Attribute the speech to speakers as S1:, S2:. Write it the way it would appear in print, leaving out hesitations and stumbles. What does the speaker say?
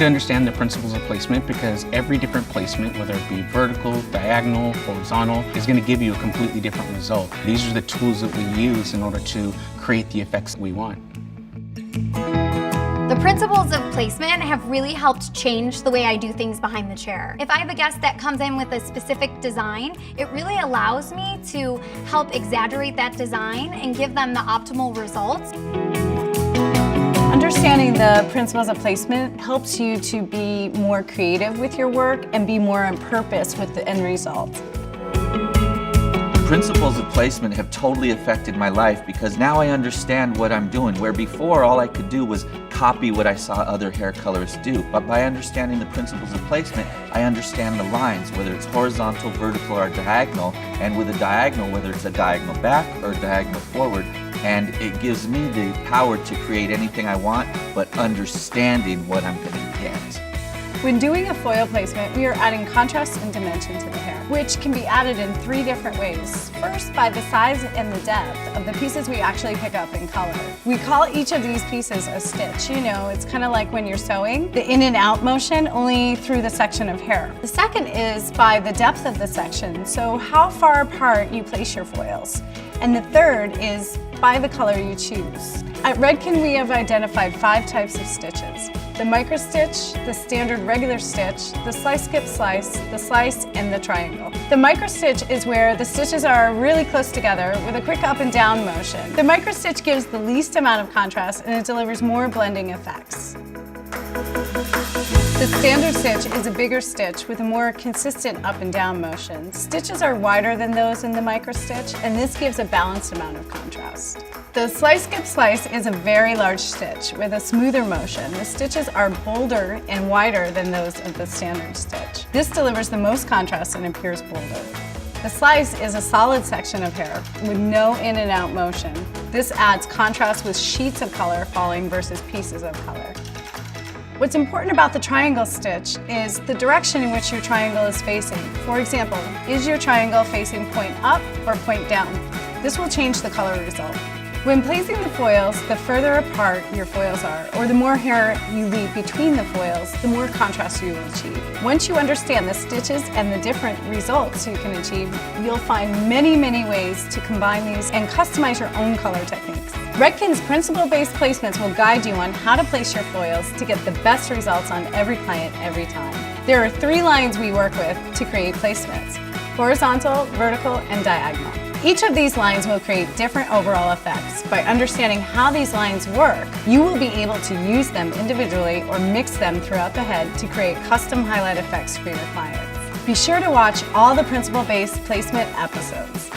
S1: to understand the principles of placement because every different placement, whether it be vertical, diagonal, horizontal, is going to give you a completely different result. These are the tools that we use in order to create the effects we want.
S2: The principles of placement have really helped change the way I do things behind the chair. If I have a guest that comes in with a specific design, it really allows me to help exaggerate that design and give them the optimal results.
S3: Understanding the principles of placement helps you to be more creative with your work and be more on purpose with the end result.
S4: Principles of placement have totally affected my life because now I understand what I'm doing, where before all I could do was copy what I saw other hair colorists do. But by understanding the principles of placement, I understand the lines, whether it's horizontal, vertical, or diagonal, and with a diagonal, whether it's a diagonal back or a diagonal forward. And it gives me the power to create anything I want, but understanding what I'm going to get.
S3: When doing a foil placement, we are adding contrast and dimension to the hair, which can be added in 3 different ways. First, by the size and the depth of the pieces we actually pick up in color. We call each of these pieces a stitch. You know, it's kind of like when you're sewing, the in and out motion only through the section of hair. The second is by the depth of the section, so how far apart you place your foils. And the third is by the color you choose. At Redken, we have identified 5 types of stitches. The micro stitch, the standard regular stitch, the slice skip slice, the slice, and the triangle. The micro stitch is where the stitches are really close together with a quick up and down motion. The micro stitch gives the least amount of contrast and it delivers more blending effects. The standard stitch is a bigger stitch with a more consistent up and down motion. Stitches are wider than those in the micro stitch, and this gives a balanced amount of contrast. The slice skip slice is a very large stitch with a smoother motion. The stitches are bolder and wider than those of the standard stitch. This delivers the most contrast and appears bolder. The slice is a solid section of hair with no in and out motion. This adds contrast with sheets of color falling versus pieces of color. What's important about the triangle stitch is the direction in which your triangle is facing. For example, is your triangle facing point up or point down? This will change the color result. When placing the foils, the further apart your foils are, or the more hair you leave between the foils, the more contrast you will achieve. Once you understand the stitches and the different results you can achieve, you'll find many, many ways to combine these and customize your own color techniques. Redken's principle-based placements will guide you on how to place your foils to get the best results on every client every time. There are 3 lines we work with to create placements: horizontal, vertical, and diagonal. Each of these lines will create different overall effects. By understanding how these lines work, you will be able to use them individually or mix them throughout the head to create custom highlight effects for your clients. Be sure to watch all the principle-based placement episodes.